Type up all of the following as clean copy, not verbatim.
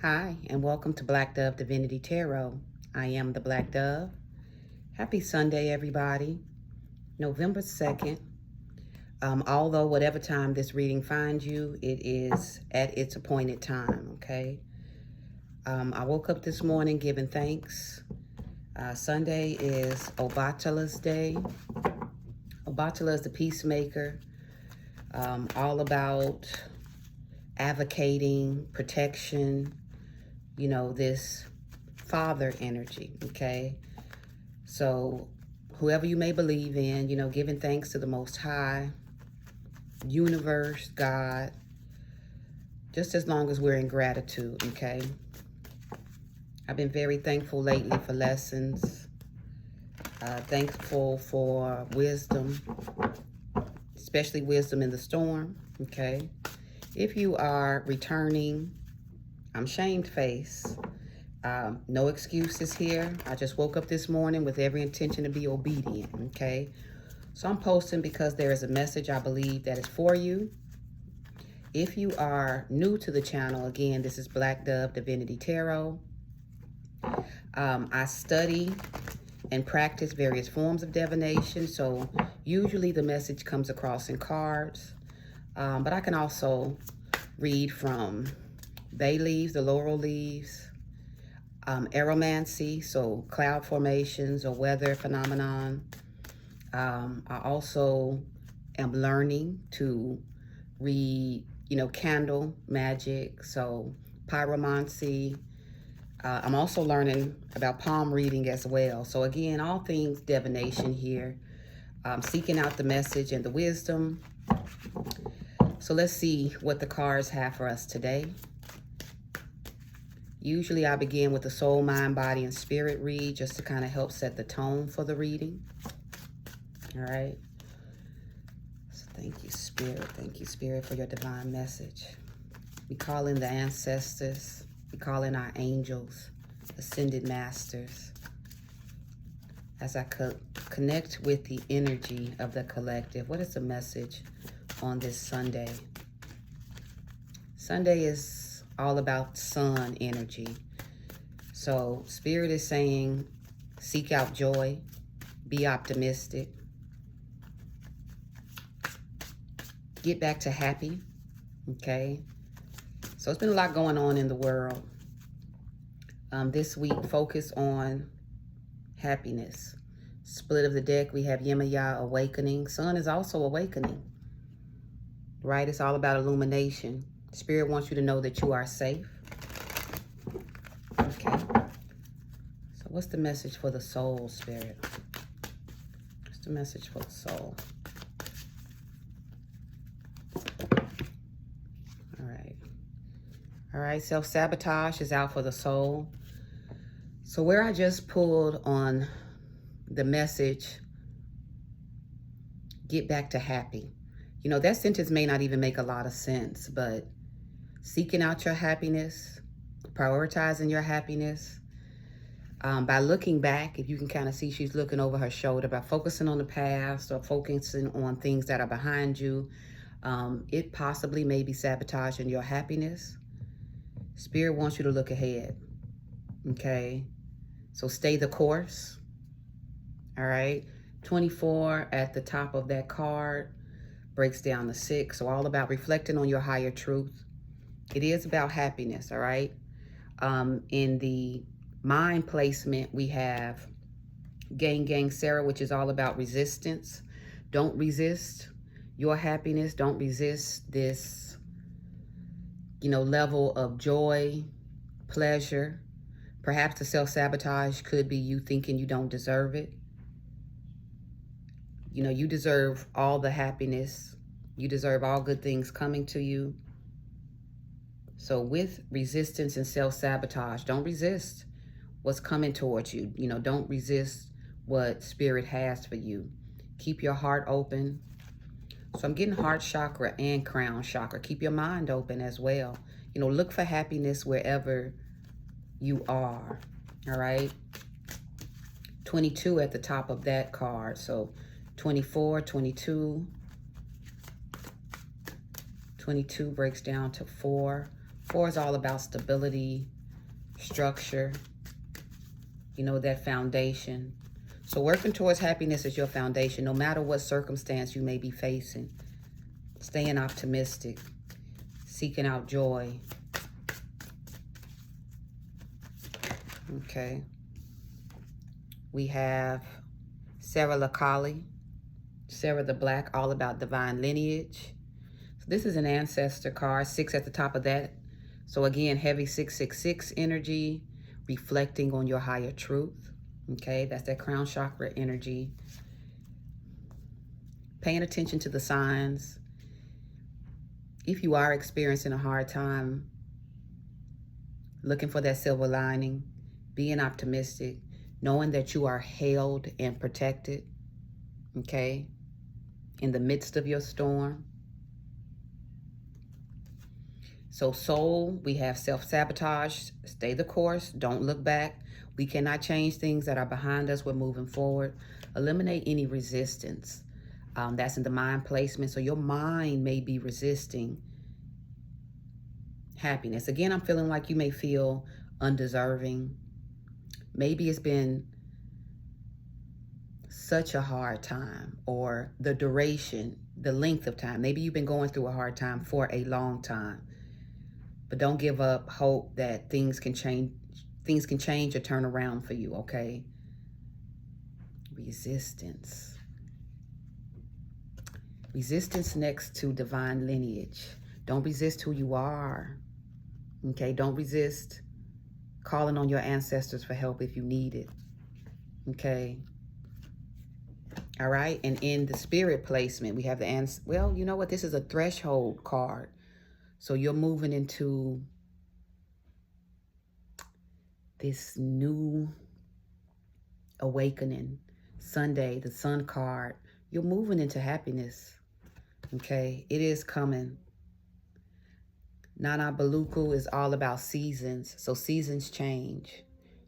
Hi, and welcome to Black Dove Divinity Tarot. I am the Black Dove. Happy Sunday, everybody. November 2nd. Although whatever time this reading finds you, it is at its appointed time, okay? I woke up this morning giving thanks. Sunday is Obatala's Day. Obatala is the peacemaker, all about advocating, protection, this father energy, okay? So whoever you may believe in, giving thanks to the Most High, universe, God, just as long as we're in gratitude, okay? I've been very thankful lately for lessons, thankful for wisdom, especially wisdom in the storm, okay? If you are returning, I'm shamed face. No excuses here. I just woke up this morning with every intention to be obedient, okay? So I'm posting because there is a message I believe that is for you. If you are new to the channel, again, this is Black Dove Divinity Tarot. I study and practice various forms of divination, so usually the message comes across in cards, but I can also read from bay leaves, the laurel leaves, aeromancy, so cloud formations or weather phenomenon. I also am learning to read, candle magic, so pyromancy. I'm also learning about palm reading as well. So again, all things divination here, seeking out the message and the wisdom. So let's see what the cards have for us today. Usually I begin with the soul, mind, body, and spirit read just to kind of help set the tone for the reading. All right. So thank you, Spirit. Thank you, Spirit, for your divine message. We call in the ancestors. We call in our angels, ascended masters. As I connect with the energy of the collective, what is the message on this Sunday? Sunday is all about sun energy. So Spirit is saying, seek out joy, be optimistic, get back to happy, okay? So it's been a lot going on in the world. This week, focus on happiness. Split of the deck, we have Yemaya awakening. Sun is also awakening, right? It's all about illumination. Spirit wants you to know that you are safe. Okay. So what's the message for the soul, Spirit? What's the message for the soul? All right. All right, self-sabotage is out for the soul. So where I just pulled on the message, get back to happy. That sentence may not even make a lot of sense, but seeking out your happiness, prioritizing your happiness, by looking back, if you can kind of see she's looking over her shoulder, by focusing on the past or focusing on things that are behind you, it possibly may be sabotaging your happiness. Spirit wants you to look ahead, okay? So stay the course, all right? 24 at the top of that card breaks down to 6, so all about reflecting on your higher truth. It is about happiness, all right? In the mind placement, we have Gang Sarah, which is all about resistance. Don't resist your happiness. Don't resist this, level of joy, pleasure. Perhaps the self-sabotage could be you thinking you don't deserve it. You deserve all the happiness. You deserve all good things coming to you. So with resistance and self-sabotage, don't resist what's coming towards you. Don't resist what Spirit has for you. Keep your heart open. So I'm getting heart chakra and crown chakra. Keep your mind open as well. Look for happiness wherever you are, all right? 22 at the top of that card. So 24, 22. 22 breaks down to 4. 4 is all about stability, structure, you know, that foundation. So working towards happiness is your foundation, no matter what circumstance you may be facing. Staying optimistic, seeking out joy. Okay. We have Sarah LaCali, Sarah the Black, all about divine lineage. So this is an ancestor card, 6 at the top of that. So again, heavy 666 energy, reflecting on your higher truth. Okay, that's that crown chakra energy. Paying attention to the signs. If you are experiencing a hard time, looking for that silver lining, being optimistic, knowing that you are held and protected, okay, in the midst of your storm. So soul, we have self-sabotage, stay the course, don't look back. We cannot change things that are behind us. We're moving forward. Eliminate any resistance. That's in the mind placement. So your mind may be resisting happiness. Again, I'm feeling like you may feel undeserving. Maybe it's been such a hard time, or the duration, the length of time. Maybe you've been going through a hard time for a long time. But don't give up hope that things can change. Things can change or turn around for you, okay? Resistance. Resistance next to divine lineage. Don't resist who you are, okay? Don't resist calling on your ancestors for help if you need it, okay? All right, and in the spirit placement, we have the well, you know what? This is a threshold card. So you're moving into this new awakening. Sunday, the sun card. You're moving into happiness. Okay, it is coming. Nana Baluku is all about seasons. So seasons change.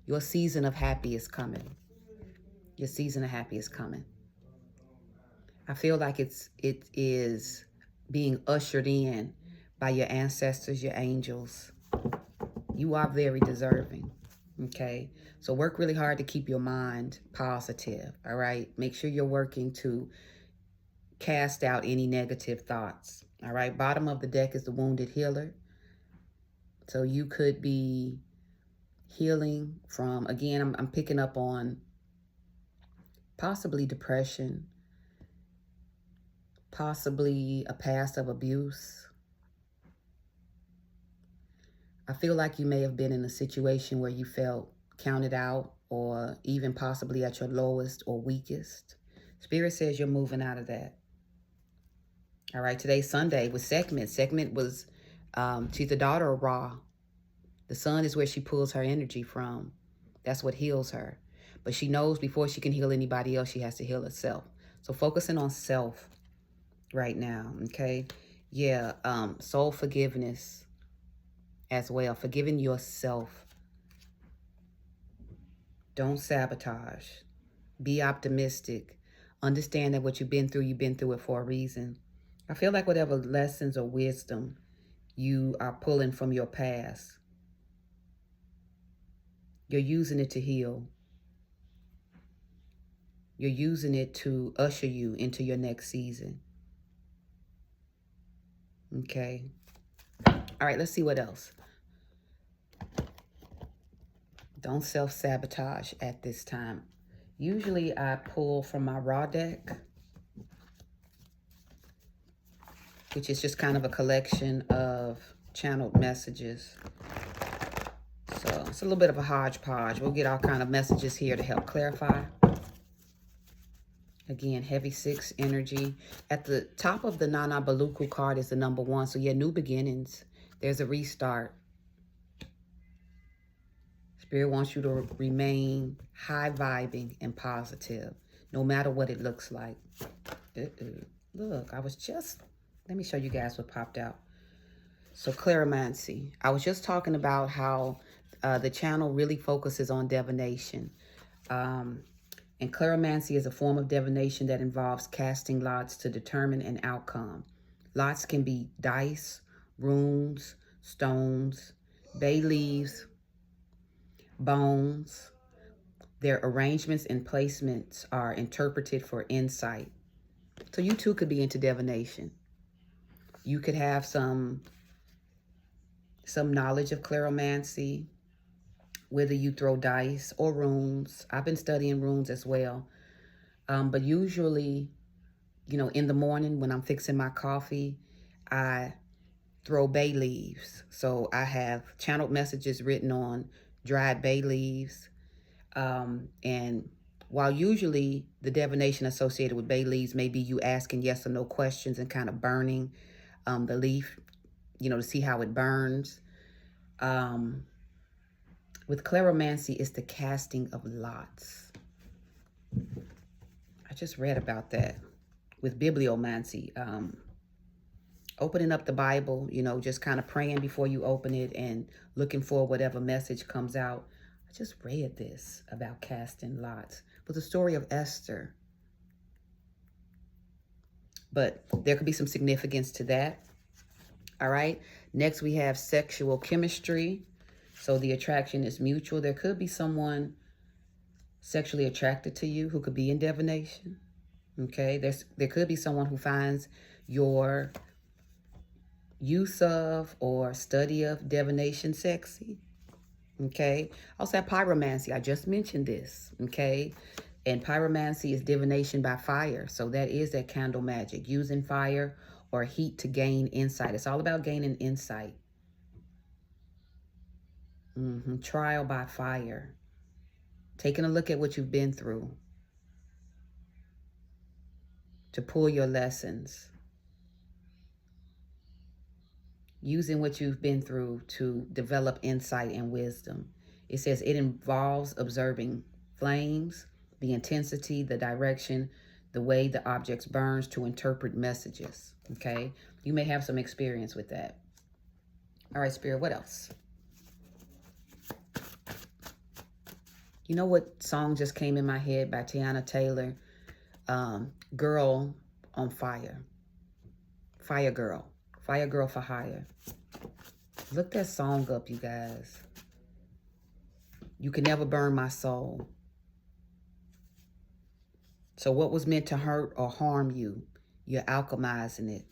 Your season of happy is coming. Your season of happy is coming. I feel like it is being ushered in by your ancestors, your angels. You are very deserving. Okay, so work really hard to keep your mind positive. All right, make sure you're working to cast out any negative thoughts. All right, bottom of the deck is the wounded healer. So you could be healing from, again, I'm picking up on possibly depression, possibly a past of abuse. I feel like you may have been in a situation where you felt counted out, or even possibly at your lowest or weakest. Spirit says you're moving out of that. All right, today's Sunday with Segment. Segment was, she's the daughter of Ra. The sun is where she pulls her energy from. That's what heals her. But she knows before she can heal anybody else, she has to heal herself. So focusing on self right now, okay? Yeah, soul forgiveness as well. Forgiving yourself. Don't sabotage. Be optimistic. Understand that what you've been through it for a reason. I feel like whatever lessons or wisdom you are pulling from your past, you're using it to heal. You're using it to usher you into your next season. Okay. All right, let's see what else. Don't self-sabotage at this time. Usually I pull from my raw deck, which is just kind of a collection of channeled messages. So it's a little bit of a hodgepodge. We'll get all kind of messages here to help clarify. Again, heavy 6 energy. At the top of the Nana Baluku card is the number 1. So yeah, new beginnings. There's a restart. Spirit wants you to remain high vibing and positive, no matter what it looks like. Look, let me show you guys what popped out. So clarimancy. I was just talking about how the channel really focuses on divination. And clarimancy is a form of divination that involves casting lots to determine an outcome. Lots can be dice, runes, stones, bay leaves, bones. Their arrangements and placements are interpreted for insight. So you too could be into divination. You could have some knowledge of clairomancy, whether you throw dice or runes. I've been studying runes as well. But usually, in the morning when I'm fixing my coffee, I throw bay leaves. So I have channeled messages written on dried bay leaves. And while usually the divination associated with bay leaves may be you asking yes or no questions and kind of burning the leaf, to see how it burns. With clairomancy, it's the casting of lots. I just read about that. With bibliomancy, opening up the Bible, just kind of praying before you open it and looking for whatever message comes out. I just read this about casting lots. It was the story of Esther. But there could be some significance to that. All right. Next, we have sexual chemistry. So the attraction is mutual. There could be someone sexually attracted to you who could be in divination. Okay. There could be someone who finds your use of or study of divination sexy. Okay. Also have pyromancy. I just mentioned this. Okay. And pyromancy is divination by fire. So that is that candle magic, using fire or heat to gain insight. It's all about gaining insight. Trial by fire. Taking a look at what you've been through to pull your lessons. Using what you've been through to develop insight and wisdom. It says it involves observing flames, the intensity, the direction, the way the objects burns to interpret messages. Okay. You may have some experience with that. All right, Spirit, what else? You know what song just came in my head by Tiana Taylor? Girl on Fire. Fire Girl. Fire Girl for Hire. Look that song up, you guys. You can never burn my soul. So what was meant to hurt or harm you, you're alchemizing it.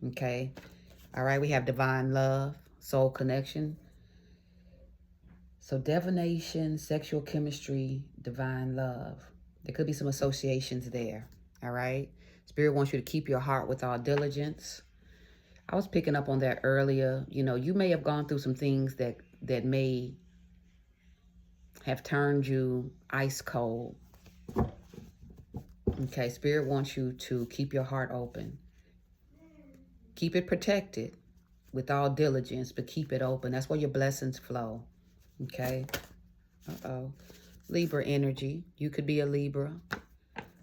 Okay? All right, we have divine love, soul connection. So divination, sexual chemistry, divine love. There could be some associations there. All right? Spirit wants you to keep your heart with all diligence. I was picking up on that earlier. You may have gone through some things that may have turned you ice cold. Okay, Spirit wants you to keep your heart open. Keep it protected with all diligence, but keep it open. That's where your blessings flow. Okay? Libra energy. You could be a Libra.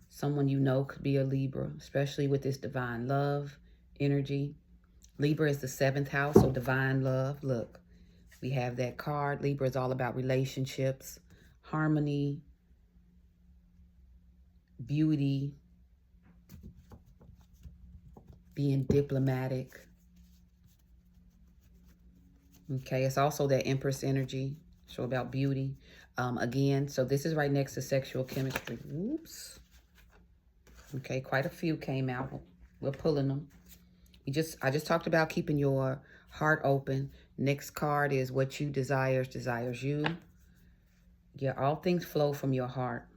Someone you know could be a Libra, especially with this divine love energy. Libra is the 7th house, so divine love. Look, we have that card. Libra is all about relationships, harmony, beauty, being diplomatic. Okay, it's also that Empress energy, so about beauty. Again, so this is right next to sexual chemistry. Oops. Okay, quite a few came out. We're pulling them. I just talked about keeping your heart open. Next card is what you desires you. Yeah, all things flow from your heart.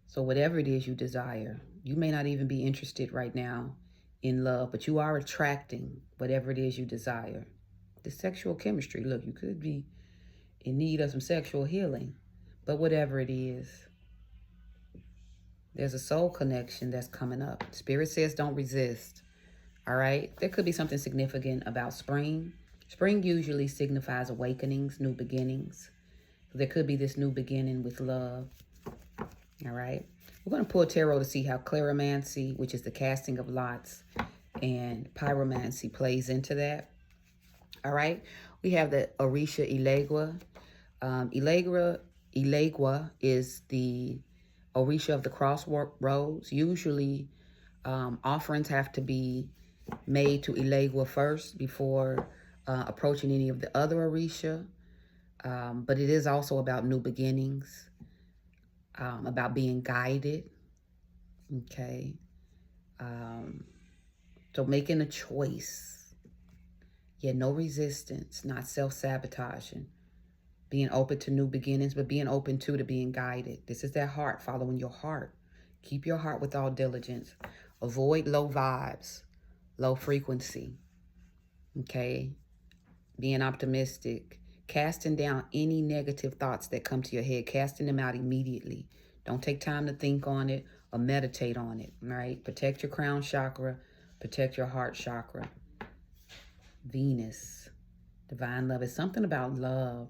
So whatever it is you desire, you may not even be interested right now in love, but you are attracting whatever it is you desire. The sexual chemistry, look, you could be in need of some sexual healing, but whatever it is, there's a soul connection that's coming up. Spirit says don't resist. All right? There could be something significant about spring. Spring usually signifies awakenings, new beginnings. So there could be this new beginning with love. All right? We're going to pull tarot to see how clairomancy, which is the casting of lots, and pyromancy plays into that. All right? We have the Orisha Elegua. Elegua is the Orisha of the crossroads. Usually, offerings have to be made to Elegua first before approaching any of the other Orisha. But it is also about new beginnings, about being guided. Okay. So making a choice. Yeah, no resistance, not self-sabotaging. Being open to new beginnings, but being open to being guided. This is that heart, following your heart. Keep your heart with all diligence. Avoid low vibes, low frequency. Okay. Being optimistic. Casting down any negative thoughts that come to your head. Casting them out immediately. Don't take time to think on it or meditate on it. All right. Protect your crown chakra. Protect your heart chakra. Venus. Divine love. It's something about love.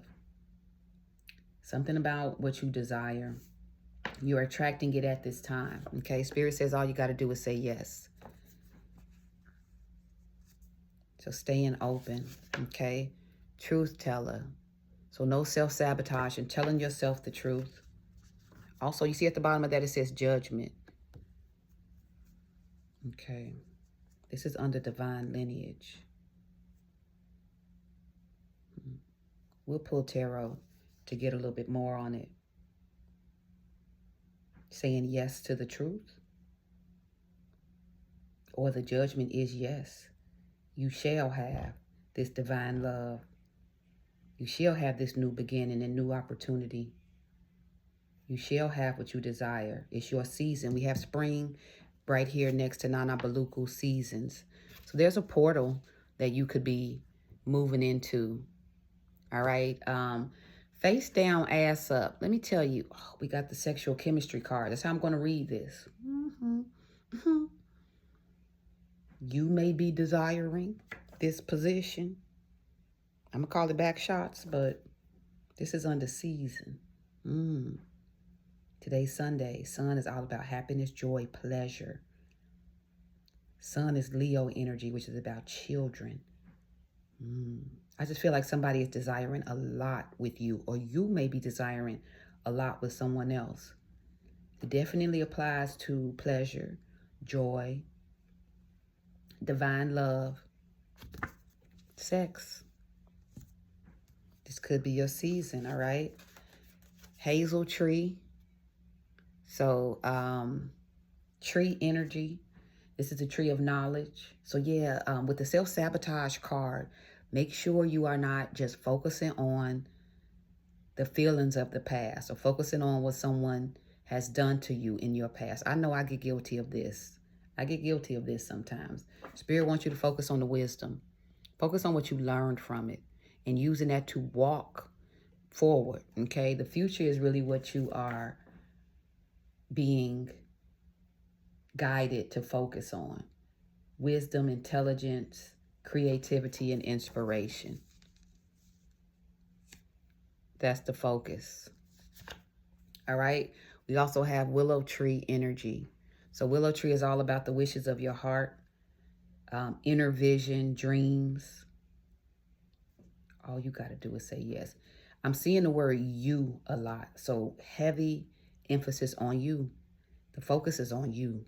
Something about what you desire. You're attracting it at this time. Okay. Spirit says all you got to do is say yes. So staying open. Okay. Truth teller. So no self-sabotage and telling yourself the truth. Also, you see at the bottom of that, it says judgment. Okay. This is under divine lineage. We'll pull tarot to get a little bit more on it. Saying yes to the truth. Or the judgment is yes. You shall have this divine love. You shall have this new beginning and new opportunity. You shall have what you desire. It's your season. We have spring right here next to Nana Baluku seasons. So there's a portal that you could be moving into. All right. Face down, ass up. Let me tell you, we got the sexual chemistry card. That's how I'm going to read this. You may be desiring this position. I'm going to call it back shots, but this is under season. Today's Sunday. Sun is all about happiness, joy, pleasure. Sun is Leo energy, which is about children. I just feel like somebody is desiring a lot with you, or you may be desiring a lot with someone else. It definitely applies to pleasure, joy, divine love, sex. This could be your season, all right? Hazel tree. So, tree energy. This is the tree of knowledge. So yeah, with the self-sabotage card, make sure you are not just focusing on the feelings of the past or focusing on what someone has done to you in your past. I know I get guilty of this. I get guilty of this sometimes. Spirit wants you to focus on the wisdom. Focus on what you learned from it and using that to walk forward, okay? The future is really what you are being guided to focus on. Wisdom, intelligence, creativity, and inspiration. That's the focus. All right. We also have willow tree energy. So willow tree is all about the wishes of your heart, inner vision, dreams. All you got to do is say yes. I'm seeing the word you a lot. So heavy emphasis on you. The focus is on you.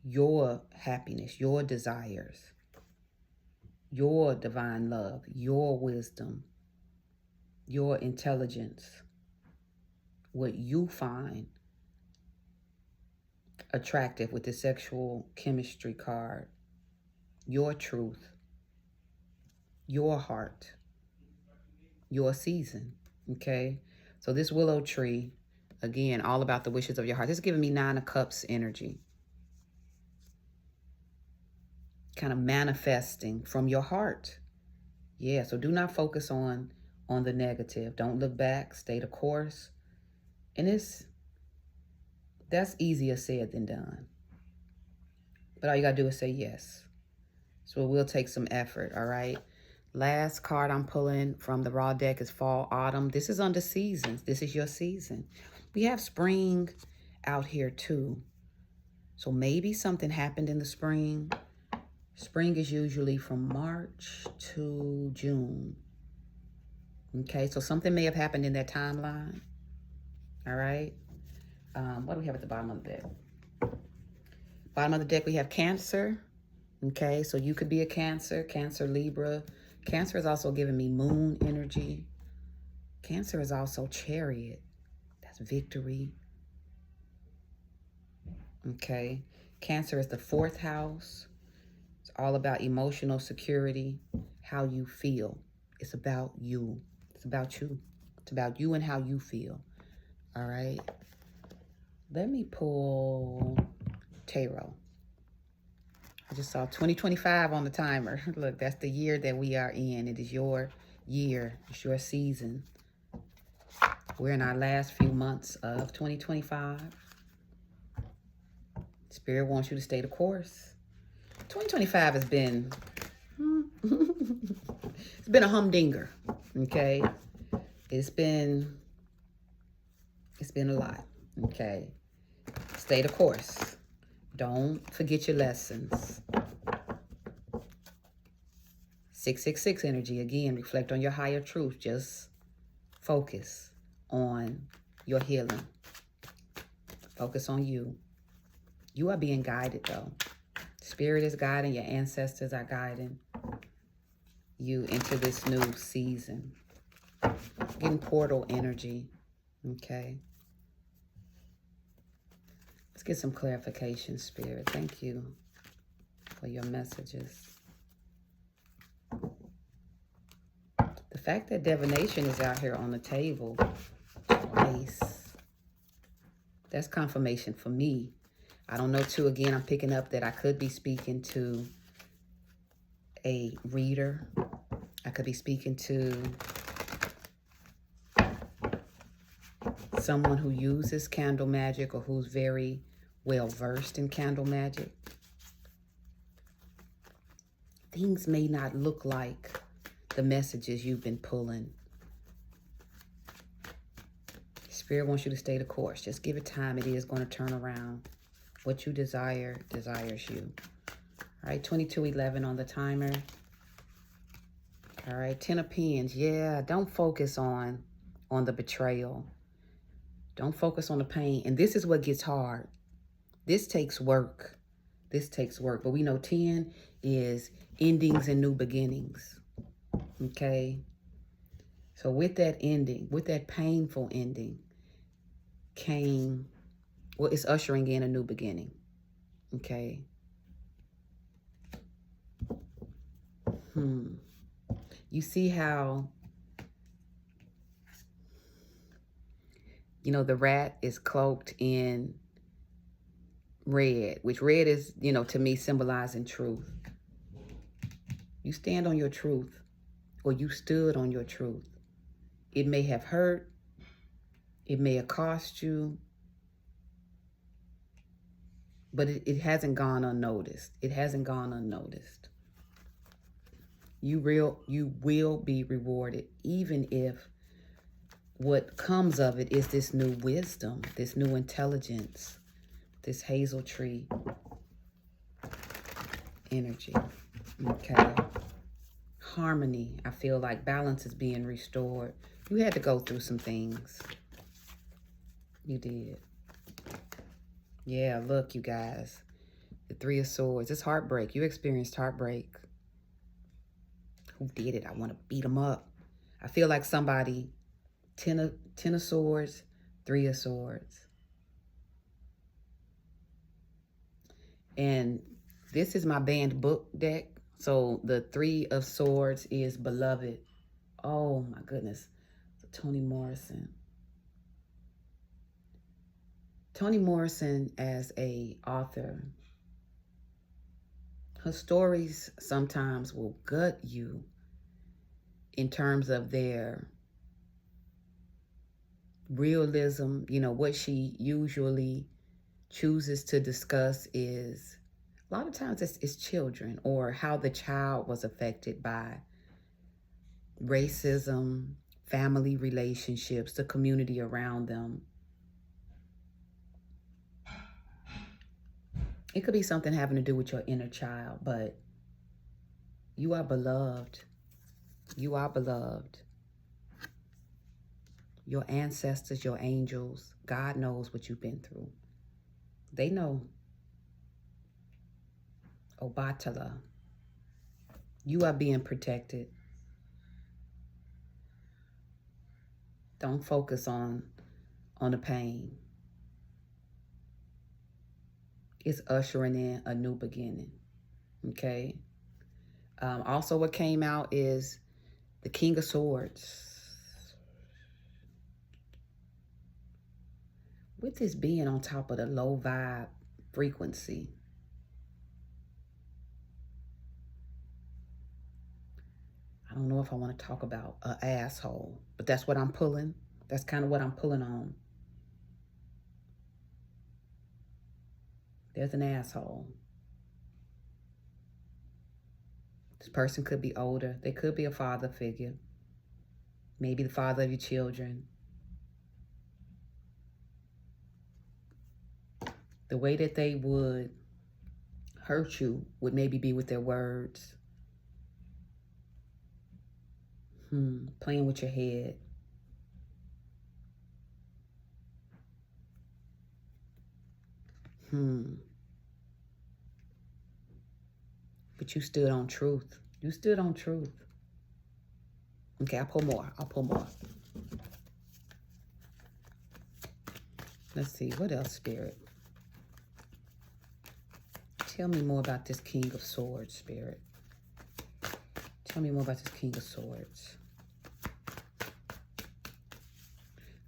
Your happiness, your desires, your divine love, your wisdom, your intelligence, what you find attractive with the sexual chemistry card, your truth, your heart, your season, okay? So this willow tree, again, all about the wishes of your heart. This is giving me 9 of Cups energy. Kind of manifesting from your heart. Yeah, so do not focus on the negative. Don't look back, stay the course. And that's easier said than done. But all you gotta do is say yes. So it will take some effort, all right? Last card I'm pulling from the raw deck is fall, autumn. This is under seasons. This is your season. We have spring out here too. So maybe something happened in the spring. Spring is usually from March to June. Okay, so something may have happened in that timeline. All right. What do we have at the bottom of the deck? Bottom of the deck, we have Cancer, Okay, so you could be a Cancer, Cancer, Libra. Cancer is also giving me moon energy. Cancer is also Chariot. That's victory. Okay, Cancer is the 4th house. It's all about emotional security, how you feel. It's about you. It's about you. It's about you and how you feel. All right. Let me pull tarot. I just saw 2025 on the timer. Look, that's the year that we are in. It is your year. It's your season. We're in our last few months of 2025. Spirit wants you to stay the course. 2025 has been, it's been a humdinger, okay? It's been a lot, okay? Stay the course. Don't forget your lessons. 666 energy, again, reflect on your higher truth. Just focus on your healing. Focus on you. You are being guided, though. Spirit is guiding. Your ancestors are guiding you into this new season. Getting portal energy, okay? Let's get some clarification, Spirit. Thank you for your messages. The fact that divination is out here on the table twice, that's confirmation for me. I don't know, too, again, I'm picking up that I could be speaking to a reader. I could be speaking to someone who uses candle magic or who's very well versed in candle magic. Things may not look like the messages you've been pulling. Spirit wants you to stay the course. Just give it time. It is going to turn around. What you desire, desires you. All right, 2211 on the timer. All right, 10 of Pens. Yeah, don't focus on the betrayal. Don't focus on the pain. And this is what gets hard. This takes work. This takes work. But we know 10 is endings and new beginnings. Okay? So with that ending, with that painful ending, came, well, it's ushering in a new beginning. Okay? You see how, you know, the rat is cloaked in red, which red is, you know, to me symbolizing truth. You stand on your truth, or you stood on your truth. It may have hurt. It may have cost you. But it hasn't gone unnoticed. It hasn't gone unnoticed. You will be rewarded, even if what comes of it is this new wisdom, this new intelligence, this hazel tree energy. Okay. Harmony. I feel like balance is being restored. You had to go through some things. You did. Yeah, look, you guys. The 3 of Swords. It's heartbreak. You experienced heartbreak. Who did it? I want to beat them up. I feel like somebody, 10 of Swords, 3 of Swords. And this is my banned book deck. So the 3 of Swords is beloved. Oh my goodness. Toni Morrison. Toni Morrison as a author, her stories sometimes will gut you in terms of their realism. You know, what she usually chooses to discuss is, a lot of times it's children, or how the child was affected by racism, family relationships, the community around them. It could be something having to do with your inner child, but you are beloved. You are beloved. Your ancestors, your angels, God knows what you've been through. They know. Obatala. You are being protected. Don't focus on the pain. It's ushering in a new beginning. Okay. Also, what came out is the King of Swords. With this being on top of the low vibe frequency, I don't know if I want to talk about an asshole, but that's what I'm pulling. That's kind of what I'm pulling on. There's an asshole. This person could be older. They could be a father figure. Maybe the father of your children. The way that they would hurt you would maybe be with their words. Playing with your head. But you stood on truth. You stood on truth. Okay, I'll pull more. Let's see, what else, Spirit? Tell me more about this King of Swords, Spirit. Tell me more about this King of Swords.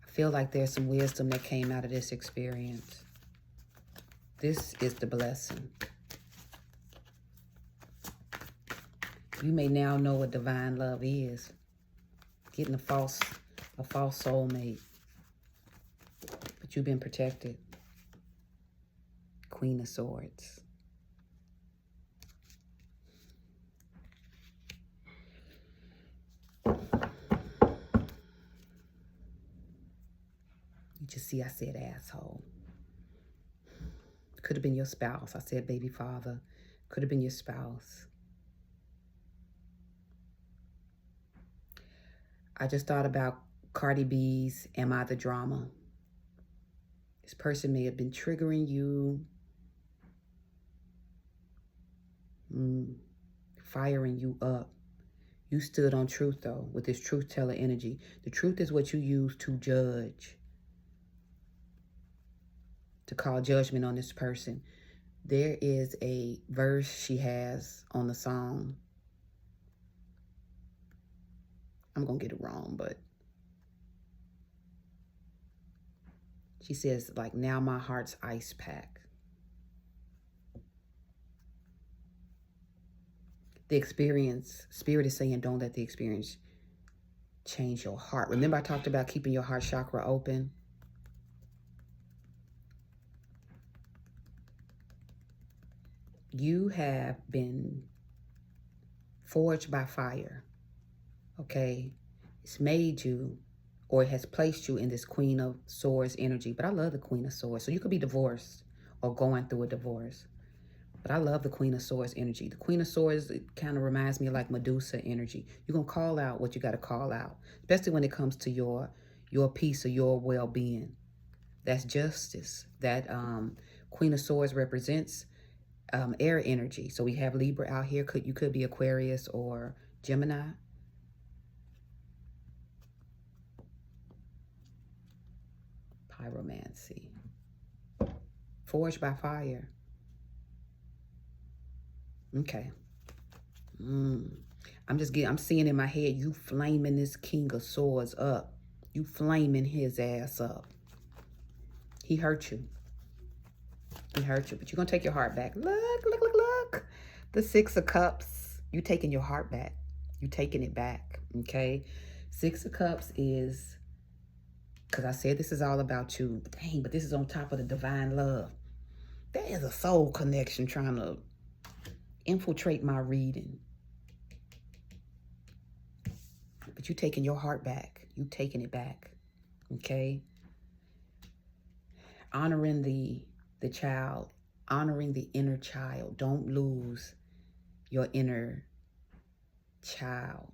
I feel like there's some wisdom that came out of this experience. This is the blessing. You may now know what divine love is. Getting a false soulmate. But you've been protected. Queen of Swords. You just see, I said asshole. Could have been your spouse. I said baby father. Could have been your spouse. I just thought about Cardi B's Am I the Drama? This person may have been triggering you, firing you up. You stood on truth, though, with this truth teller energy. The truth is what you use to judge, to call judgment on this person. There is a verse she has on the song. I'm going to get it wrong, but she says, like, now my heart's ice pack. The experience, Spirit is saying, don't let the experience change your heart. Remember I talked about keeping your heart chakra open? You have been forged by fire, okay? It's made you, or it has placed you in this Queen of Swords energy. But I love the Queen of Swords. So you could be divorced or going through a divorce. But I love the Queen of Swords energy. The Queen of Swords, it kind of reminds me of like Medusa energy. You're going to call out what you got to call out, especially when it comes to your peace or your well-being. That's justice. That Queen of Swords represents air energy. So we have Libra out here. You could be Aquarius or Gemini. Pyromancy. Forged by fire. Okay. I'm seeing in my head, you flaming this King of Swords up. You flaming his ass up. He hurt you. He hurt you, but you're going to take your heart back. Look. The Six of Cups. You taking your heart back. You taking it back, okay? Six of Cups is, because I said this is all about you. Dang, but this is on top of the divine love. There is a soul connection trying to infiltrate my reading. But you taking your heart back. You taking it back, okay? Honoring the child, honoring the inner child. Don't lose your inner child.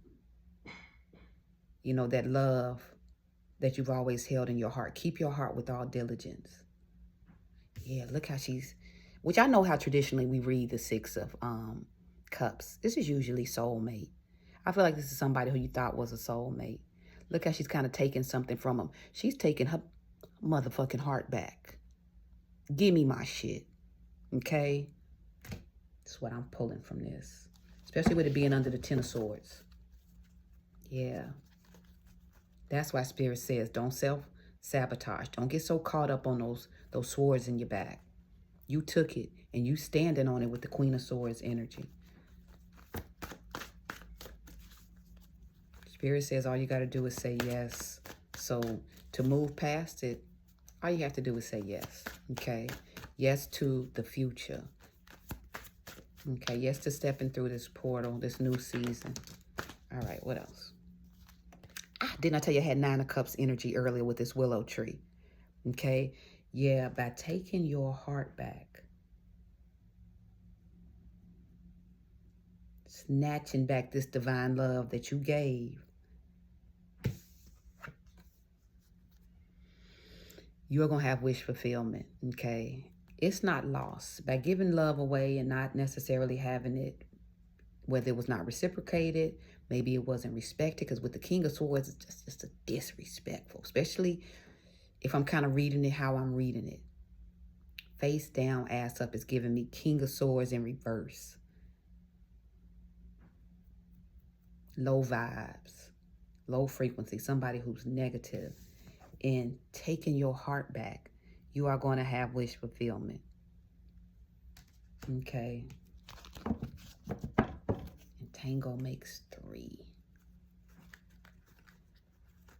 You know, that love that you've always held in your heart. Keep your heart with all diligence. Yeah, look how she's which I know how traditionally we read the Six of Cups. This is usually soulmate. I feel like this is somebody who you thought was a soulmate. Look how she's kind of taking something from him. She's taking her motherfucking heart back. Give me my shit. Okay? That's what I'm pulling from this. Especially with it being under the Ten of Swords. Yeah. That's why Spirit says don't self-sabotage. Don't get so caught up on those swords in your back. You took it and you standing on it with the Queen of Swords energy. Spirit says all you got to do is say yes. So to move past it, all you have to do is say yes. Okay? Yes to the future. Okay? Yes to stepping through this portal, this new season. All right, what else? Didn't I tell you I had Nine of Cups energy earlier with this willow tree? Okay? Yeah, by taking your heart back. Snatching back this divine love that you gave. You're going to have wish fulfillment, okay? It's not lost. By giving love away and not necessarily having it, whether it was not reciprocated, maybe it wasn't respected, because with the King of Swords, it's just a disrespectful, especially if I'm kind of reading it how I'm reading it. Face down, ass up is giving me King of Swords in reverse. Low vibes, low frequency, somebody who's negative. And taking your heart back, you are going to have wish fulfillment. Okay. And Tango makes 3.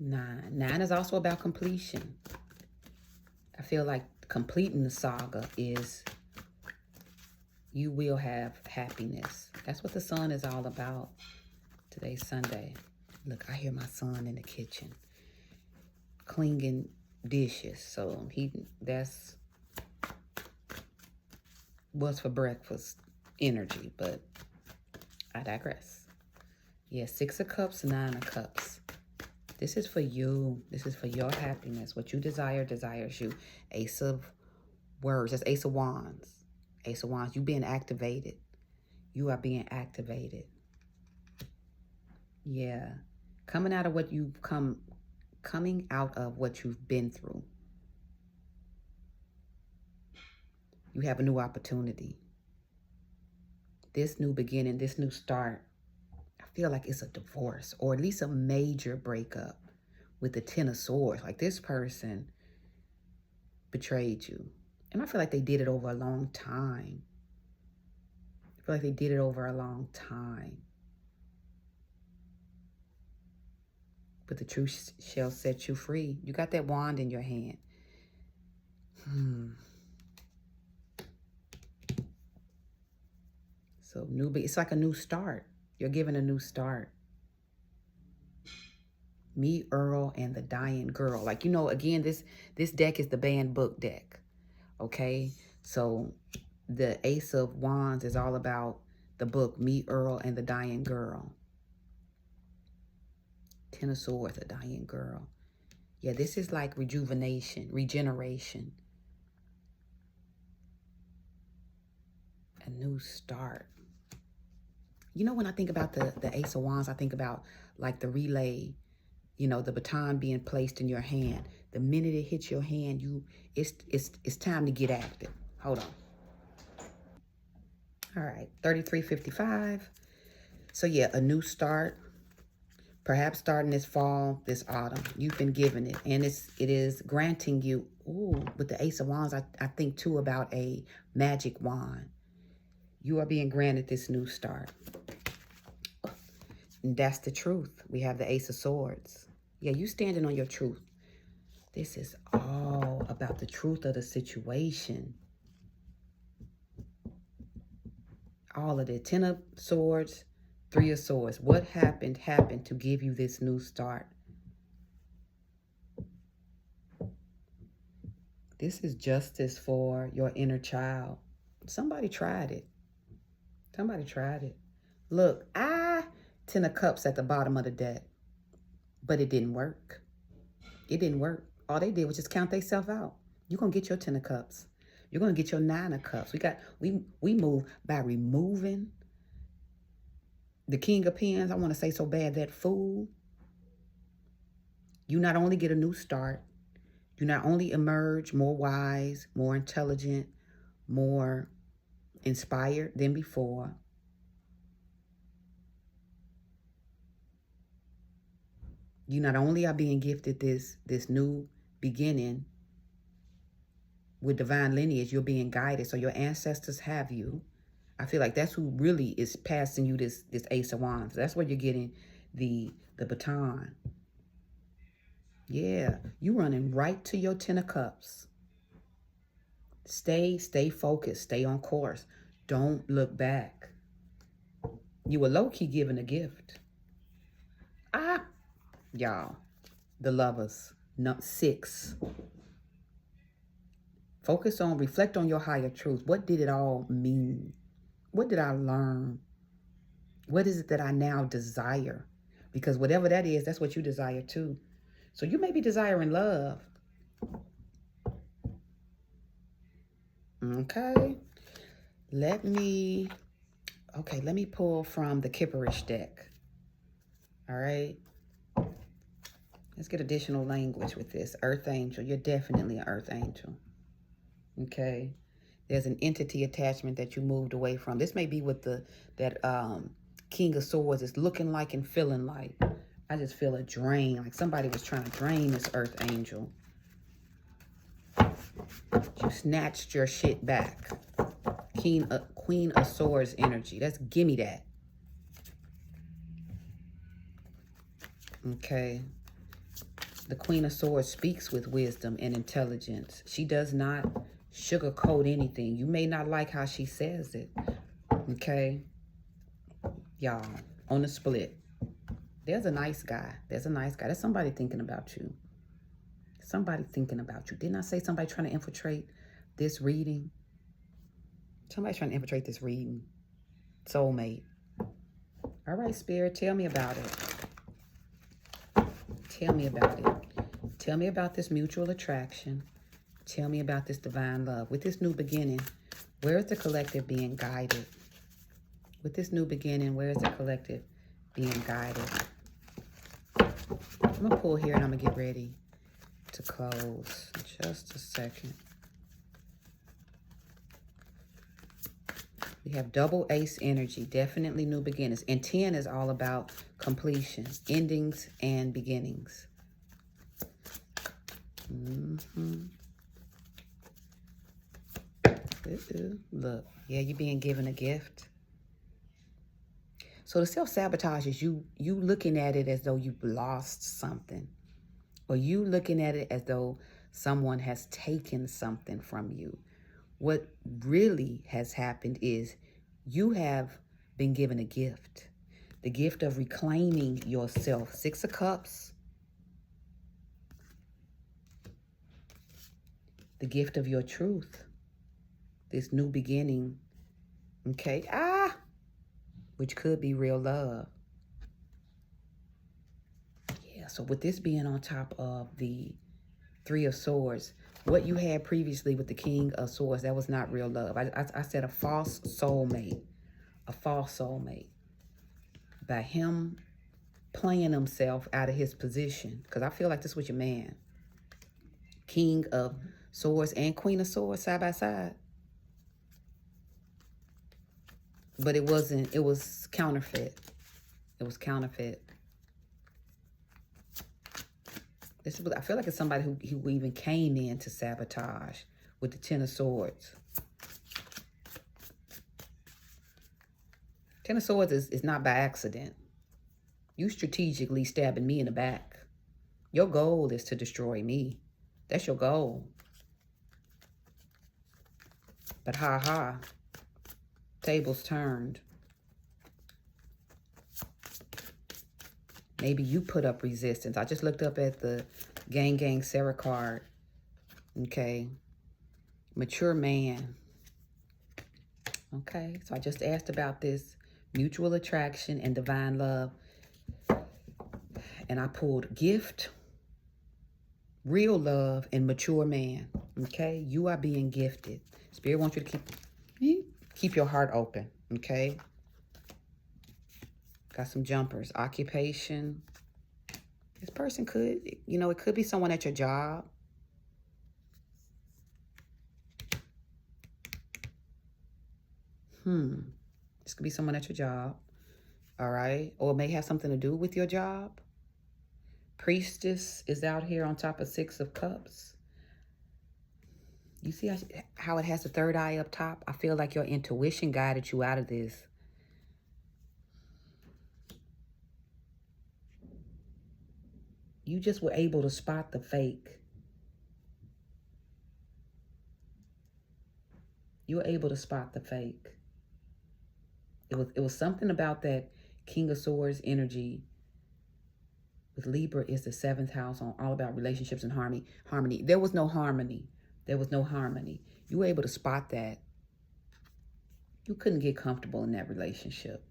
9. 9 is also about completion. I feel like completing the saga is you will have happiness. That's what the sun is all about. Today's Sunday. Look, I hear my son in the kitchen cleaning dishes. So that's what's for breakfast energy, but I digress. Yeah, 6 of Cups, 9 of Cups. This is for you. This is for your happiness. What you desire desires you. Ace of Words. That's Ace of Wands. Ace of Wands. You being activated. You are being activated. Yeah. Coming out of what you've coming out of what you've been through. You have a new opportunity. This new beginning, this new start, I feel like it's a divorce or at least a major breakup with the Ten of Swords. Like this person betrayed you. And I feel like they did it over a long time. I feel like they did it over a long time. But the truth shall set you free. You got that wand in your hand. So it's like a new start. You're given a new start. Me, Earl, and the Dying Girl. Like, you know, again, this deck is the banned book deck. Okay? So the Ace of Wands is all about the book, Me, Earl, and the Dying Girl. Ten of Swords, a dying girl. Yeah, this is like rejuvenation, regeneration. A new start. You know, when I think about the Ace of Wands, I think about like the relay, you know, the baton being placed in your hand. The minute it hits your hand, it's time to get active. Hold on. All right, 3355. So yeah, a new start. Perhaps starting this fall, this autumn, you've been given it. And it is granting you, with the Ace of Wands, I think too about a magic wand. You are being granted this new start. And that's the truth. We have the Ace of Swords. Yeah, you standing on your truth. This is all about the truth of the situation. All of it. 10 of Swords, 3 of Swords. What happened to give you this new start. This is justice for your inner child. Somebody tried it. Somebody tried it. Look, 10 of Cups at the bottom of the deck. But it didn't work. It didn't work. All they did was just count themselves out. You're going to get your 10 of Cups. You're going to get your 9 of Cups. We move by removing the King of Pens. I want to say so bad, that Fool. You not only get a new start, you not only emerge more wise, more intelligent, more inspired than before. You not only are being gifted this new beginning with divine lineage, you're being guided. So your ancestors have you. I feel like that's who really is passing you this Ace of Wands. That's where you're getting the baton. Yeah, you running right to your 10 of Cups. Stay focused. Stay on course. Don't look back. You were low-key given a gift. Y'all, the Lovers, 6. Focus on, reflect on your higher truth. What did it all mean? What did I learn? What is it that I now desire? Because whatever that is, that's what you desire too. So you may be desiring love. Okay. Let me pull from the Kipperish deck. All right. Let's get additional language with this. Earth Angel. You're definitely an Earth Angel. Okay. There's an entity attachment that you moved away from. This may be with that King of Swords. It's looking like and feeling like. I just feel a drain. Like somebody was trying to drain this Earth Angel. You snatched your shit back. Queen of Swords energy. That's gimme that. Okay. The Queen of Swords speaks with wisdom and intelligence. She does not sugarcoat anything. You may not like how she says it. Okay. Y'all, on the split. There's a nice guy. There's a nice guy. There's somebody thinking about you. Somebody thinking about you. Didn't I say somebody trying to infiltrate this reading? Somebody's trying to infiltrate this reading. Soulmate. All right, Spirit, tell me about it. Tell me about it. Tell me about this mutual attraction. Tell me about this divine love. With this new beginning, where is the collective being guided? With this new beginning, where is the collective being guided? I'm going to pull here and I'm going to get ready to close. Just a second. We have double ace energy, definitely new beginnings. And 10 is all about completion, endings and beginnings. Look, yeah, you're being given a gift. So the self-sabotage is you looking at it as though you've lost something. Or you looking at it as though someone has taken something from you. What really has happened is you have been given a gift. The gift of reclaiming yourself. 6 of Cups. The gift of your truth. This new beginning. Okay. Which could be real love. Yeah, so with this being on top of the 3 of Swords, what you had previously with the King of Swords, that was not real love. I said a false soulmate. A false soulmate. By him playing himself out of his position. Because I feel like this was your man. King of Swords and Queen of Swords side by side. But it wasn't, it was counterfeit. It was counterfeit. I feel like it's somebody who even came in to sabotage with the 10 of Swords. 10 of Swords is not by accident. You strategically stabbing me in the back. Your goal is to destroy me. That's your goal. But ha. Tables turned. Maybe you put up resistance. I just looked up at the Gang Sarah card. Okay. Mature man. Okay. So I just asked about this mutual attraction and divine love. And I pulled gift real love and mature man. Okay, you are being gifted. Spirit wants you to keep your heart open. Okay, got some jumpers. Occupation. This person could, it could be someone at your job. This could be someone at your job. All right, or it may have something to do with your job. Priestess is out here on top of 6 of Cups. You see how it has the third eye up top? I feel like your intuition guided you out of this. You just were able to spot the fake. You were able to spot the fake. It was something about that King of Swords energy. With Libra is the 7th house, on all about relationships and harmony. There was no harmony. There was no harmony. You were able to spot that. You couldn't get comfortable in that relationship.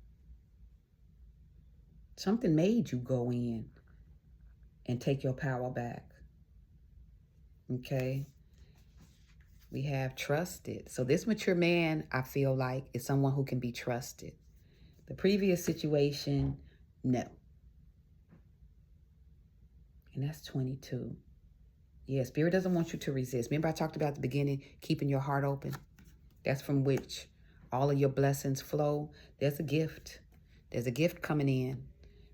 Something made you go in and take your power back. Okay? We have trusted. So this mature man, I feel like, is someone who can be trusted. The previous situation, no. And that's 22. Yeah, Spirit doesn't want you to resist. Remember I talked about at the beginning, keeping your heart open? That's from which all of your blessings flow. There's a gift. There's a gift coming in,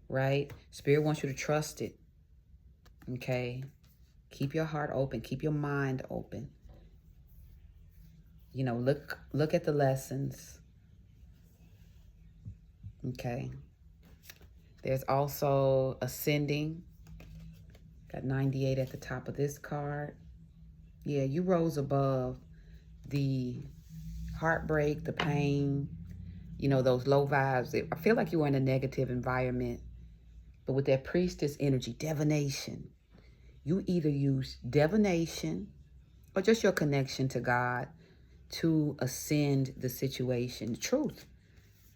right? Spirit wants you to trust it. Okay? Keep your heart open. Keep your mind open. Look at the lessons. Okay? There's also ascending. Got 98 at the top of this card. Yeah, you rose above the heartbreak, the pain, those low vibes. I feel like you were in a negative environment. But with that priestess energy, divination, you either use divination or just your connection to God to ascend the situation. The truth.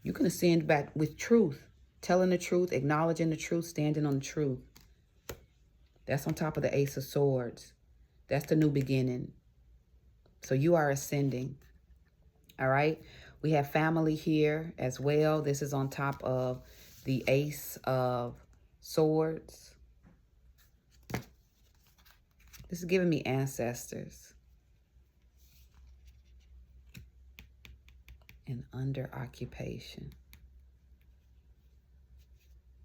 You can ascend back with truth, telling the truth, acknowledging the truth, standing on the truth. That's on top of the Ace of Swords. That's the new beginning. So you are ascending. All right. We have family here as well. This is on top of the Ace of Swords. This is giving me ancestors. And under occupation.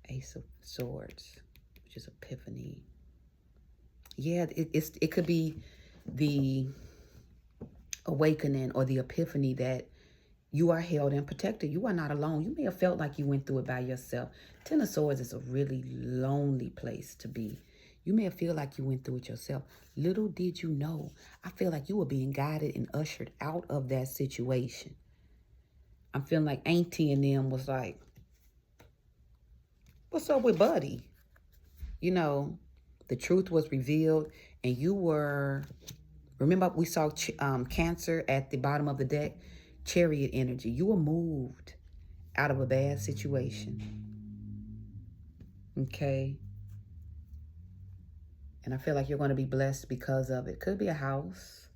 Ace of Swords, which is epiphany. Yeah, it could be the awakening or the epiphany that you are held and protected. You are not alone. You may have felt like you went through it by yourself. 10 of Swords is a really lonely place to be. You may feel like you went through it yourself. Little did you know, I feel like you were being guided and ushered out of that situation. I'm feeling like Auntie and them was like, what's up with Buddy? The truth was revealed, and you were, remember we saw Cancer at the bottom of the deck? Chariot energy. You were moved out of a bad situation. Okay? And I feel like you're going to be blessed because of it. Could be a house.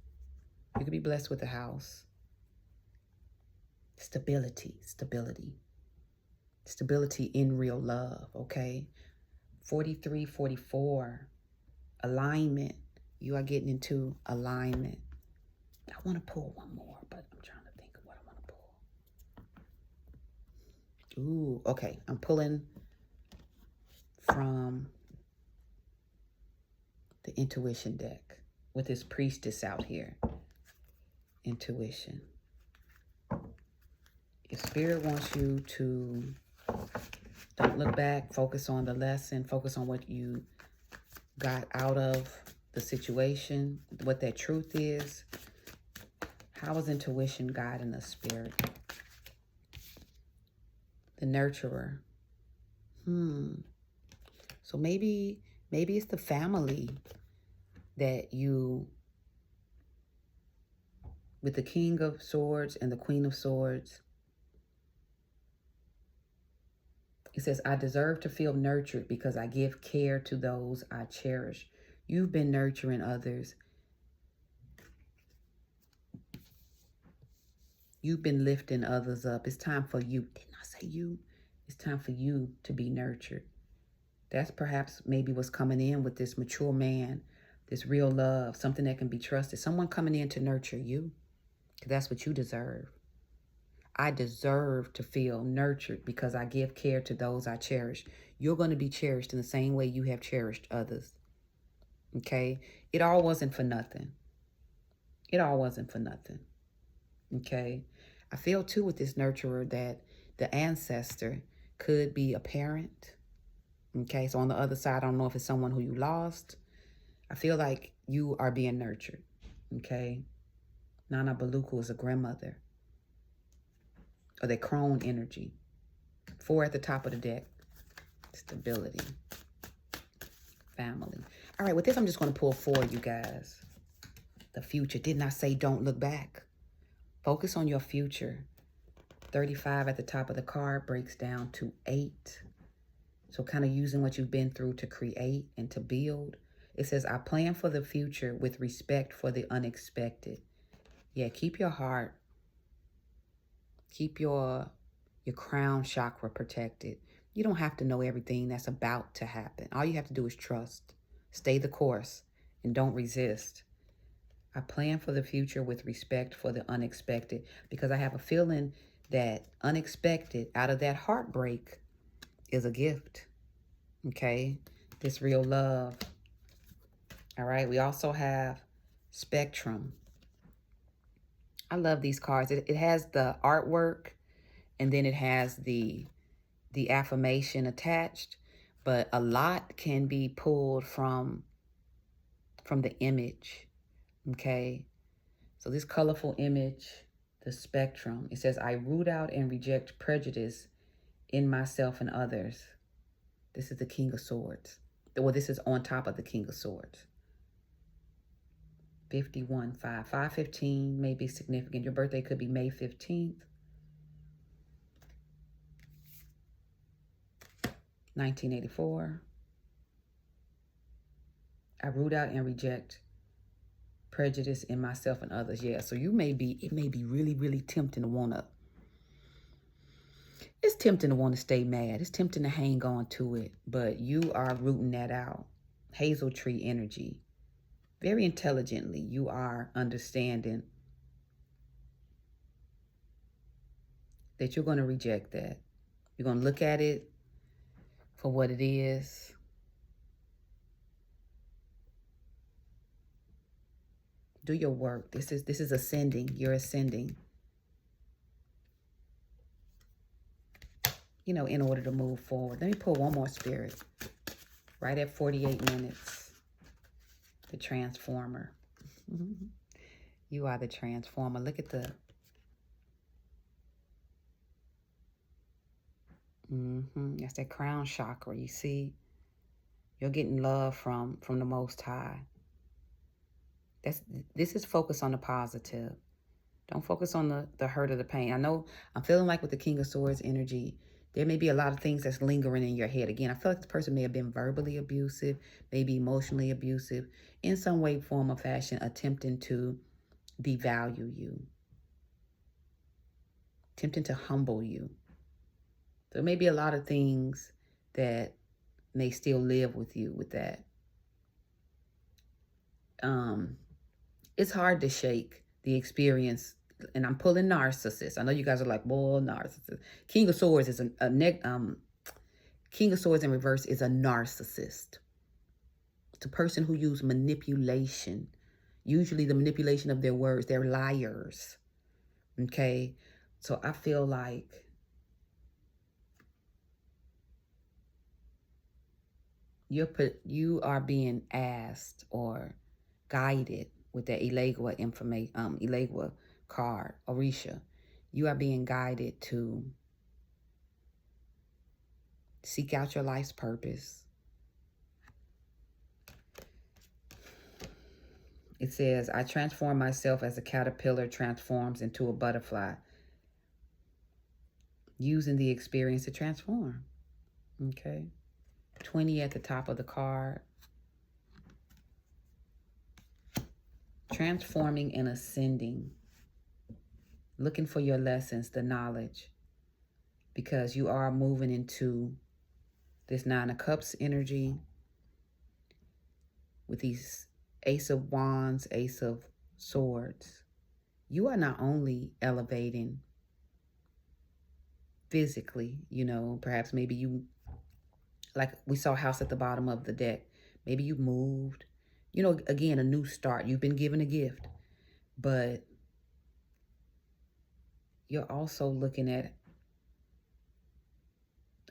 You could be blessed with a house. Stability. Stability in real love, okay? 43, 44. Alignment. You are getting into alignment. I want to pull one more, but I'm trying to think of what I want to pull. Ooh, okay. I'm pulling from the intuition deck with this priestess out here. Intuition. If Spirit wants you to don't look back, focus on the lesson, focus on what you got out of the situation, what that truth is. How is intuition guiding the Spirit? The nurturer. So maybe it's the family that you, with the King of Swords and the Queen of Swords, it says, I deserve to feel nurtured because I give care to those I cherish. You've been nurturing others. You've been lifting others up. It's time for you. Didn't I say you? It's time for you to be nurtured. That's perhaps maybe what's coming in with this mature man, this real love, something that can be trusted. Someone coming in to nurture you, because that's what you deserve. I deserve to feel nurtured because I give care to those I cherish. You're going to be cherished in the same way you have cherished others. Okay? It all wasn't for nothing. It all wasn't for nothing. Okay? I feel too with this nurturer that the ancestor could be a parent. Okay? So on the other side, I don't know if it's someone who you lost. I feel like you are being nurtured. Okay? Nana Baluku is a grandmother. Or the crone energy. 4 at the top of the deck. Stability. Family. All right, with this, I'm just going to pull 4, you guys. The future. Didn't I say don't look back? Focus on your future. 35 at the top of the card breaks down to 8. So kind of using what you've been through to create and to build. It says, I plan for the future with respect for the unexpected. Yeah, keep your heart. Keep your crown chakra protected. You don't have to know everything that's about to happen. All you have to do is trust. Stay the course and don't resist. I plan for the future with respect for the unexpected because I have a feeling that unexpected out of that heartbreak is a gift. Okay? This real love. All right? We also have spectrum. I love these cards. It has the artwork and then it has the affirmation attached, but a lot can be pulled from the image. Okay? So this colorful image, the spectrum, it says, I root out and reject prejudice in myself and others. This is the King of Swords. Well, this is on top of the King of Swords. 51, 5. 515 may be significant. Your birthday could be May 15th. 1984. I root out and reject prejudice in myself and others. Yeah, so it may be really, really tempting to want to, it's tempting to want to stay mad. It's tempting to hang on to it, but you are rooting that out. Hazel tree energy. Very intelligently, you are understanding that you're going to reject that. You're going to look at it for what it is. Do your work. This is ascending. You're ascending. You know, in order to move forward. Let me pull one more spirit. Right at 48 minutes. The transformer. You are the transformer. Look at the... That's that crown chakra. You see? You're getting love from the Most High. This is focus on the positive. Don't focus on the hurt or the pain. I know I'm feeling like with the King of Swords energy, there may be a lot of things that's lingering in your head. Again, I feel like this person may have been verbally abusive, maybe emotionally abusive, in some way, form, or fashion, attempting to devalue you, attempting to humble you. There may be a lot of things that may still live with you with that. It's hard to shake the experience. And I'm pulling narcissist. I know you guys are like, boy, narcissist. King of Swords is King of Swords in reverse is a narcissist. It's a person who uses manipulation. Usually the manipulation of their words. They're liars. Okay? So I feel like you are being asked or guided with the Elegua information, Elegua card, Orisha. You are being guided to seek out your life's purpose. It says, I transform myself as a caterpillar transforms into a butterfly, using the experience to transform. Okay. 20 at the top of the card. transforming and ascending, looking for your lessons, the knowledge, because you are moving into this Nine of Cups energy with these Ace of Wands, Ace of Swords. You are not only elevating physically, you know, perhaps maybe you, like we saw house at the bottom of the deck, maybe you moved, you know, again, a new start. You've been given a gift, but you're also looking at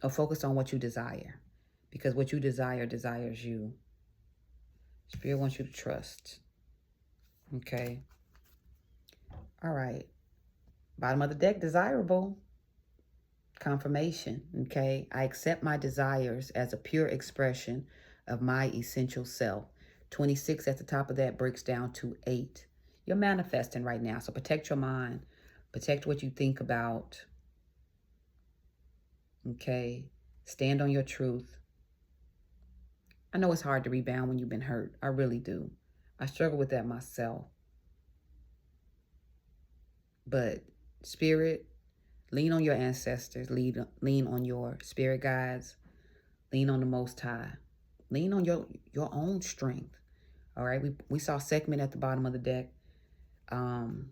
or focused on what you desire, because what you desire desires you. Spirit wants you to trust. Okay. All right. Bottom of the deck, desirable. Confirmation. Okay. I accept my desires as a pure expression of my essential self. 26 at the top of that breaks down to 8. You're manifesting right now. So protect your mind. Protect what you think about. Okay. Stand on your truth. I know it's hard to rebound when you've been hurt. I really do. I struggle with that myself. But spirit, lean on your ancestors. Lean on your spirit guides. Lean on the Most High. Lean on your own strength. All right. We saw segment at the bottom of the deck. Lean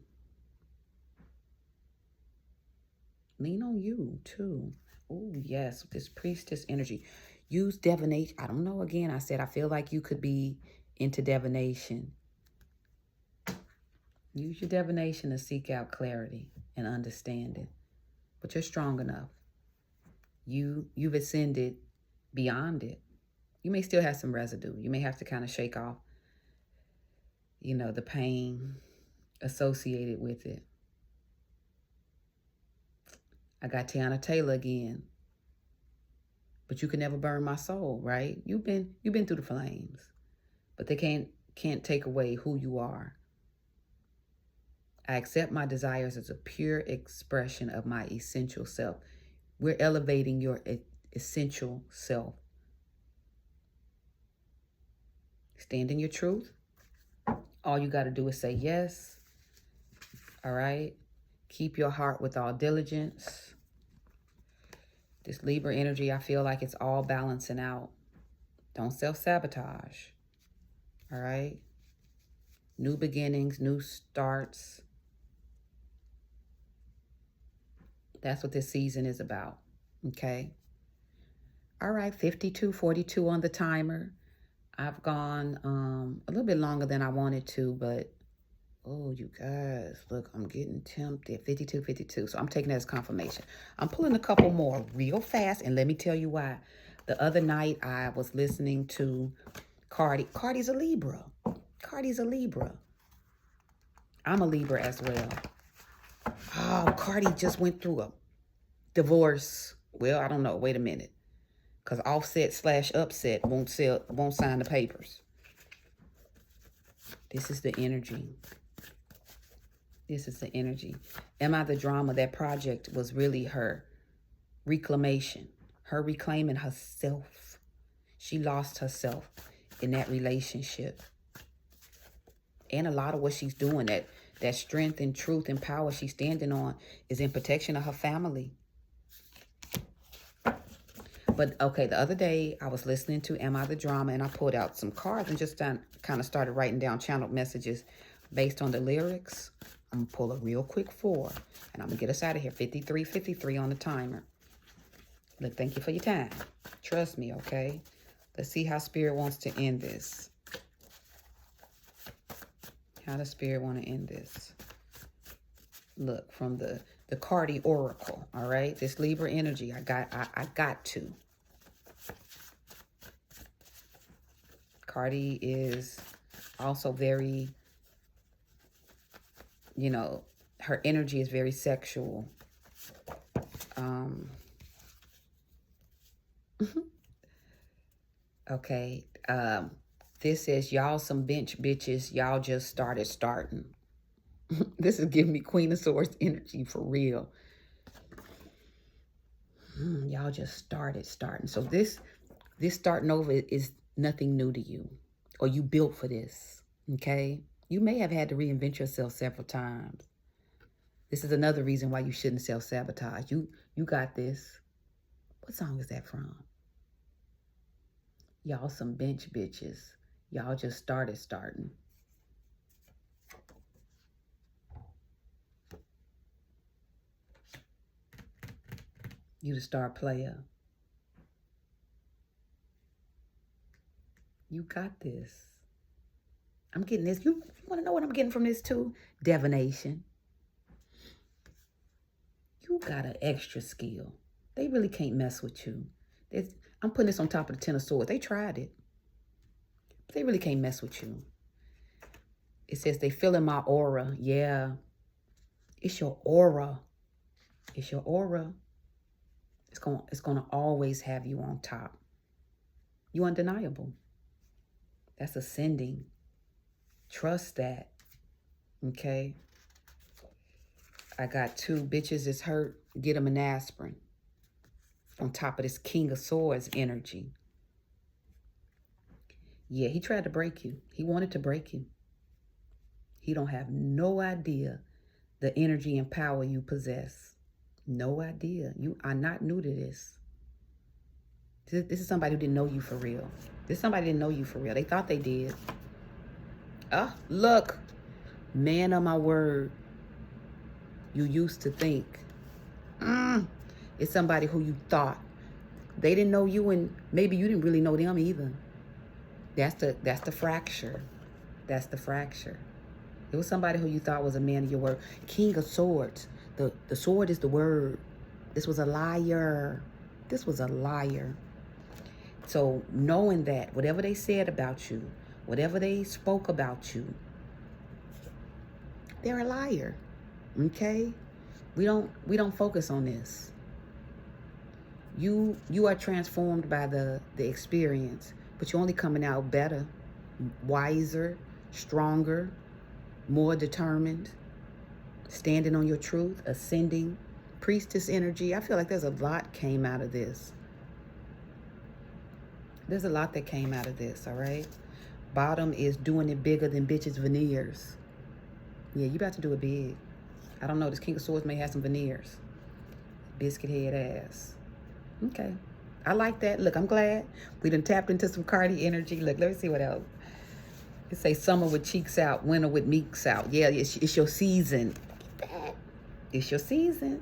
on you too. Oh, yes. This priestess energy. Use divination. I don't know. Again, I said I feel like you could be into divination. Use your divination to seek out clarity and understanding. But you're strong enough. You've ascended beyond it. You may still have some residue. You may have to kind of shake off, you know, the pain associated with it. I got Tiana Taylor again. But you can never burn my soul, right? You've been through the flames. But they can't take away who you are. I accept my desires as a pure expression of my essential self. We're elevating your essential self. Stand in your truth. All you got to do is say yes. All right. Keep your heart with all diligence. This Libra energy, I feel like it's all balancing out. Don't self-sabotage. All right. New beginnings, new starts. That's what this season is about. Okay. All right. 52:42 on the timer. I've gone a little bit longer than I wanted to, but oh, you guys, look, I'm getting tempted. 52:52. So I'm taking that as confirmation. I'm pulling a couple more real fast, and let me tell you why. The other night I was listening to Cardi. Cardi's a Libra. Cardi's a Libra. I'm a Libra as well. Oh, Cardi just went through a divorce. Well, I don't know. Wait a minute. Because Offset/Upset won't sign the papers. This is the energy. This is the energy. Am I the Drama? That project was really her reclamation. Her reclaiming herself. She lost herself in that relationship. And a lot of what she's doing, that strength and truth and power she's standing on, is in protection of her family. But, okay, the other day I was listening to Am I the Drama, and I pulled out some cards and just kind of started writing down channeled messages based on the lyrics. I'm going to pull a real quick 4, and I'm going to get us out of here. 53:53 on the timer. Look, thank you for your time. Trust me, okay? Let's see how Spirit wants to end this. How does Spirit want to end this? Look, from the Cardi Oracle, all right? This Libra energy, I got to. Cardi is also very, you know, her energy is very sexual. Okay. This says, y'all some bench bitches. Y'all just starting. This is giving me Queen of Swords energy for real. Y'all just starting. So this starting over is nothing new to you, or you built for this. Okay. You may have had to reinvent yourself several times. This is another reason why you shouldn't self-sabotage. You got this. What song is that from? Y'all some bench bitches. Y'all just starting. You the star player. You got this. I'm getting this. You want to know what I'm getting from this too? Divination. You got an extra skill. They really can't mess with you. I'm putting this on top of the Ten of Swords. They tried it. But they really can't mess with you. It says they feel in my aura. Yeah. It's your aura. It's your aura. It's gonna always have you on top. You undeniable. That's ascending. Trust that. Okay. I got 2 bitches is hurt. Get them an aspirin. On top of this King of Swords energy. Yeah, he tried to break you. He wanted to break you. He don't have no idea the energy and power you possess. No idea. You are not new to this. This is somebody who didn't know you for real. This somebody didn't know you for real. They thought they did. Oh, look. Man of my word. You used to think. It's somebody who you thought. They didn't know you, and maybe you didn't really know them either. That's the fracture. That's the fracture. It was somebody who you thought was a man of your word. King of Swords. The sword is the word. This was a liar. This was a liar. So knowing that, whatever they said about you, whatever they spoke about you, they're a liar. Okay? We don't focus on this. You are transformed by the experience, but you're only coming out better, wiser, stronger, more determined, standing on your truth, ascending, priestess energy. I feel like there's a lot came out of this. There's a lot that came out of this, all right? Bottom is doing it bigger than bitches' veneers. Yeah, you about to do it big. I don't know. This King of Swords may have some veneers. Biscuit head ass. Okay. I like that. Look, I'm glad we done tapped into some Cardi energy. Look, let me see what else. It say summer with cheeks out, winter with meeks out. Yeah, it's your season. It's your season.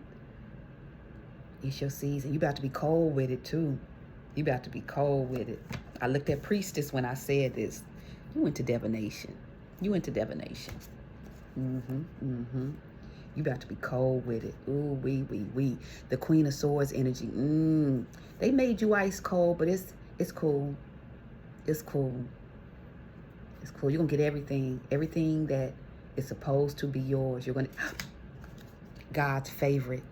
It's your season. You about to be cold with it too. You about to be cold with it. I looked at priestess when I said this. You went to divination. You went to divination. You about to be cold with it. Ooh, wee. The Queen of Swords energy. They made you ice cold, but it's cool. It's cool. It's cool. You're going to get everything that is supposed to be yours. You're going to... God's favorite.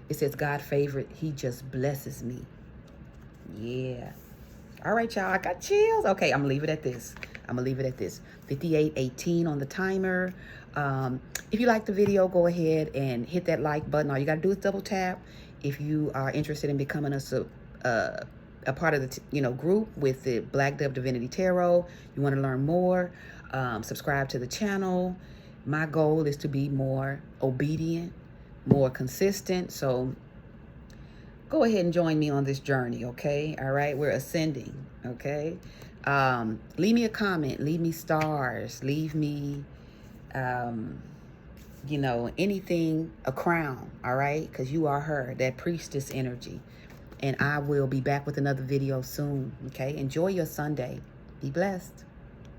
It says God's favorite. He just blesses me. Yeah. All right, y'all. I got chills. Okay, I'm going to leave it at this. 58:18 on the timer. If you like the video, go ahead and hit that like button. All you got to do is double tap. If you are interested in becoming a part of the group with the Black Dove Divinity Tarot, you want to learn more, subscribe to the channel. My goal is to be more obedient, more consistent. So go ahead and join me on this journey, okay? All right, we're ascending, okay? Leave me a comment, leave me stars, leave me, anything, a crown, all right? Because you are her, that priestess energy. And I will be back with another video soon, okay? Enjoy your Sunday. Be blessed.